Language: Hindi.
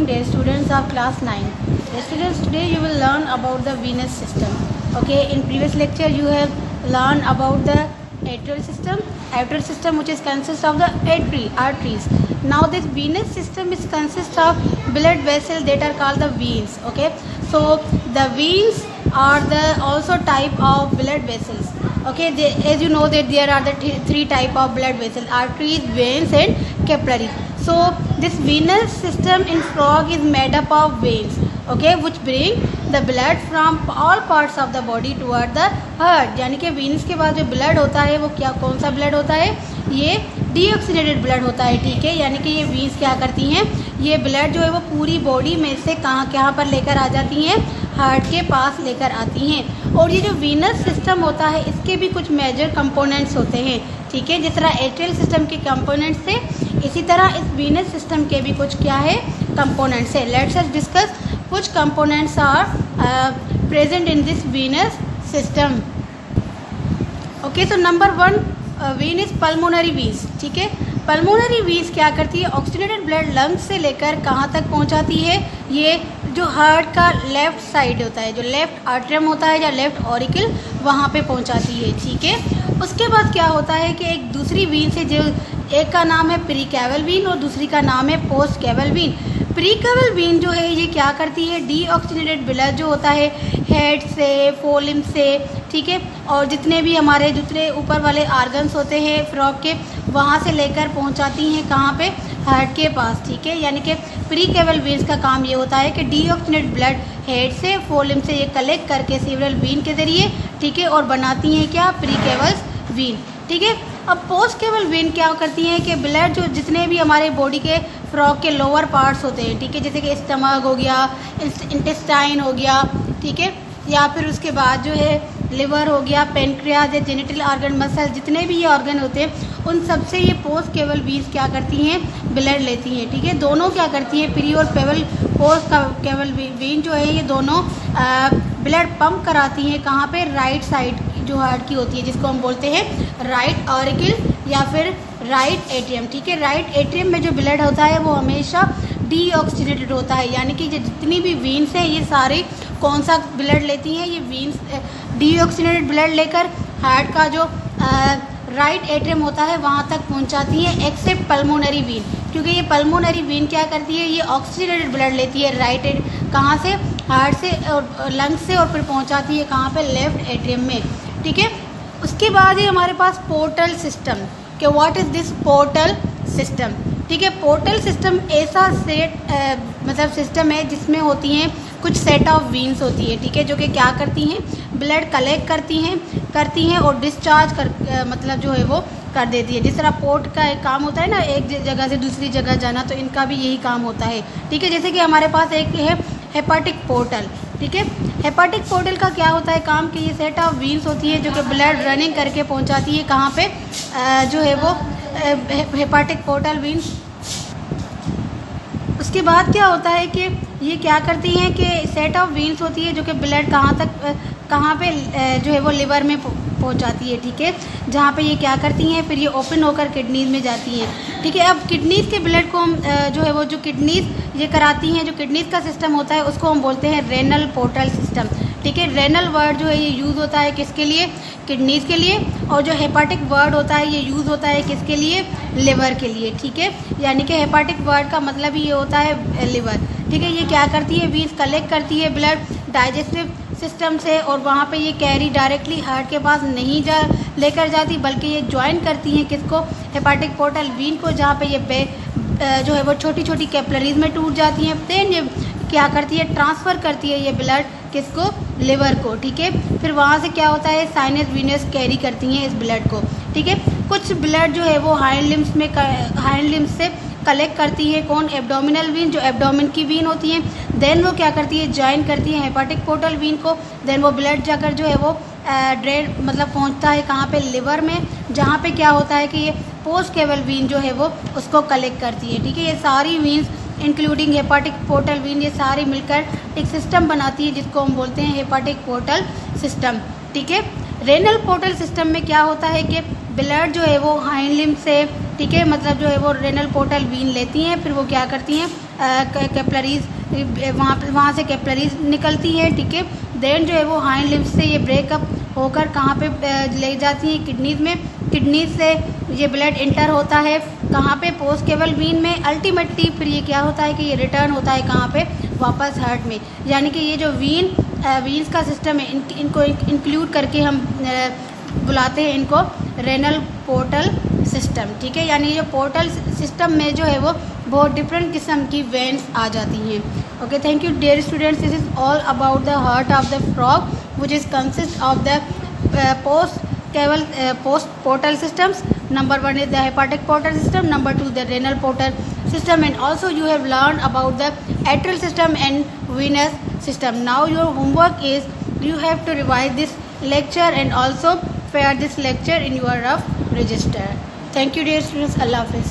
morning, dear students of class 9. Dear students, today you will learn about the venous system. Okay, in previous lecture you have learned about the atrial system which is consists of the arteries. Now this venous system is consists of blood vessels that are called the veins. Okay, so the veins are the also type of blood vessels. Okay, as you know that there are the three type of blood vessels: arteries, veins and capillaries. So this venous system in frog is made up of veins, okay, which bring the blood from all parts of the body toward the heart. यानी कि veins के बाद जो blood होता है वो कौन सा blood होता है? ये डीऑक्सीनेटेड ब्लड होता है, ठीक है। यानी कि ये veins क्या करती हैं, ये ब्लड जो है वो पूरी बॉडी में से कहाँ पर लेकर आ जाती हैं, हार्ट के पास लेकर आती हैं। और ये जो वीनस सिस्टम होता है इसके भी कुछ मेजर कंपोनेंट्स होते हैं, ठीक है। जिस तरह एट्रियल सिस्टम के कंपोनेंट्स थे इसी तरह इस वीनस सिस्टम के भी कुछ क्या है, कंपोनेंट्स है। Let's us discuss which components are present in this venous system. Okay, so number 1 vein is pulmonary veins, ठीक है। पल्मोनरी वीन्स क्या करती है, ऑक्सीजनेटेड ब्लड लंग्स से लेकर कहाँ तक पहुँचाती है, ये जो हार्ट का लेफ्ट साइड होता है, जो लेफ्ट आर्टरियम होता है या लेफ्ट ऑरिकल, वहाँ पे पहुँचाती है, ठीक है। उसके बाद क्या होता है कि एक दूसरी वीन से जो एक का नाम है प्रीकैवल वीन और दूसरी का नाम है पोस्ट कैवल वीन। प्रीकैवल वीन जो है ये क्या करती है, डीऑक्सीजनेटेड ब्लड जो होता है हेड से, फोलिम से, ठीक है, और जितने भी हमारे दूसरे ऊपर वाले आर्गन्स होते हैं फ्रॉग के, वहाँ से लेकर पहुँचाती हैं कहाँ पे, हार्ट के पास, ठीक है। यानी कि प्रीकैवल वीन्स का काम ये होता है कि डीऑक्सीजनेटेड ब्लड हेड से, फोलिम से ये कलेक्ट करके सेवरल वीन के ज़रिए, ठीक है, और बनाती हैं क्या, प्रीकैवल वीन, ठीक है। अब पोस्ट कैवल वीन क्या करती हैं कि ब्लड जो जितने भी हमारे बॉडी के फ्रॉग के लोअर पार्ट्स होते हैं, ठीक है, जैसे कि स्टमक हो गया, इंटेस्टाइन हो गया, ठीक है, या फिर उसके बाद जो है लिवर हो गया, पेनक्रियाज या जेनिटल ऑर्गन, मसल, जितने भी ये ऑर्गन होते हैं उन सबसे ये पोस्ट कैवल वीन्स क्या करती हैं, ब्लड लेती हैं, ठीक है। दोनों क्या करती हैं, प्री और पोस्ट कैवल वीन जो है ये दोनों ब्लड पंप कराती हैं कहाँ पे, राइट साइड जो हार्ट की होती है, जिसको हम बोलते हैं राइट ऑरिकल या फिर राइट एट्रियम, ठीक है। राइट एट्रियम में जो ब्लड होता है वो हमेशा डीऑक्सीनेटेड होता है, यानी कि जितनी भी वीन्स हैं ये सारे कौन सा ब्लड लेती हैं, ये वीन्स डीऑक्सीनेटेड ब्लड लेकर हार्ट का जो राइट एट्रियम होता है वहाँ तक पहुँचाती हैं, एक्सेप्ट पल्मोनरी वीन, क्योंकि ये पल्मोनरी वीन क्या करती है, ये ऑक्सीजनेटेड ब्लड लेती है राइट कहाँ से, हार्ट से और लंग्स से, और फिर पहुँचाती है कहाँ पे, लेफ्ट एट्रियम में, ठीक है। उसके बाद ही हमारे पास पोर्टल सिस्टम, कि what is this portal system, ठीक है। पोर्टल सिस्टम ऐसा मतलब सिस्टम है जिसमें होती हैं कुछ सेट ऑफ वीन्स होती है, ठीक है, जो कि क्या करती हैं, ब्लड कलेक्ट करती हैं और डिस्चार्ज मतलब जो है वो कर देती है। जिस तरह पोर्ट का एक काम होता है ना, एक जगह से दूसरी जगह जाना, तो इनका भी यही काम होता है, ठीक है। जैसे कि हमारे पास एक है हेपाटिक पोर्टल, ठीक है। हेपाटिक पोर्टल का क्या होता है काम, कि ये सेट ऑफ वीन्स होती है जो कि ब्लड रनिंग करके पहुंचाती है कहाँ पे, जो है वो हेपाटिक पोर्टल वीन्स। उसके बाद क्या होता है कि ये क्या करती हैं कि सेट ऑफ वीन्स होती है जो कि ब्लड कहाँ पे जो है वो लिवर में पहुंचाती है, ठीक है, जहाँ पे ये क्या करती हैं, फिर ये ओपन होकर किडनीज में जाती हैं, ठीक है। अब किडनीज के ब्लड को हम जो है वो जो किडनीज ये कराती हैं, जो किडनीज का सिस्टम होता है उसको हम बोलते हैं रेनल पोर्टल सिस्टम, ठीक है। रेनल वर्ड जो है ये यूज़ होता है किसके लिए, किडनीज के लिए, और जो हेपाटिक वर्ड होता है ये यूज़ होता है किसके लिए, लिवर के लिए, ठीक है। यानी कि हेपाटिक वर्ड का मतलब ही ये होता है लिवर, ठीक है। ये क्या करती है, वीन्स कलेक्ट करती है ब्लड डाइजेस्टिव सिस्टम से, और वहाँ पे ये कैरी डायरेक्टली हार्ट के पास नहीं लेकर जाती, बल्कि ये ज्वाइन करती हैं किसको, हेपाटिक पोर्टल वीन को, जहाँ पे ये जो है वो छोटी छोटी कैपिलरीज में टूट जाती हैं। देन ये क्या करती है, ट्रांसफ़र करती है ये ब्लड किसको, लिवर को, ठीक है। फिर वहाँ से क्या होता है, साइनस वीनस कैरी करती हैं इस ब्लड को, ठीक है। कुछ ब्लड जो है वो हाइंड लिम्स से कलेक्ट करती है कौन, एब्डोमिनल वीन, जो एब्डोमिन की वीन होती हैं। देन वो क्या करती है, ज्वाइन करती है हेपाटिक पोर्टल वीन को। देन वो ब्लड जाकर जो है वो ड्रेन मतलब पहुंचता है कहाँ पे, लिवर में, जहाँ पे क्या होता है कि ये पोस्ट कैवल वीन जो है वो उसको कलेक्ट करती है, ठीक है। ये सारी veins including hepatic portal vein ये सारी मिलकर एक सिस्टम बनाती है जिसको हम बोलते हैं हेपाटिक पोर्टल सिस्टम, ठीक है। रेनल पोर्टल सिस्टम में क्या होता है कि ब्लड जो है वो हाइंड लिम्ब से ठीक है, मतलब जो है वो रेनल पोर्टल वीन लेती हैं, फिर वो क्या करती हैं, कैपलरीज वहाँ से कैपलरीज निकलती है, ठीक है। देन जो है वो हाइंड लिम्स से ये ब्रेकअप होकर कहाँ पे ले जाती हैं, किडनीज में। किडनीज से ये ब्लड इंटर होता है कहाँ पे, पोस्ट केवल वीन में। अल्टीमेटली फिर ये क्या होता है कि ये रिटर्न होता है कहाँ पे, वापस हार्ट में। यानी कि ये जो वीन्स का सिस्टम है, इनको इंक्लूड करके हम बुलाते हैं इनको रेनल पोर्टल सिस्टम, ठीक है। यानी ये पोर्टल सिस्टम में जो है वो बहुत डिफरेंट किस्म की वेन्स आ जाती हैं। Okay, thank you dear students, this is all about the heart of the frog which is consist of the post portal systems. Number 1 is the hepatic portal system, number 2 the renal portal system, and also you have learned about the atrial system and venous system. Now your homework is you have to revise this lecture and also pair this lecture in your rough register. Thank you dear students. Allah Hafiz.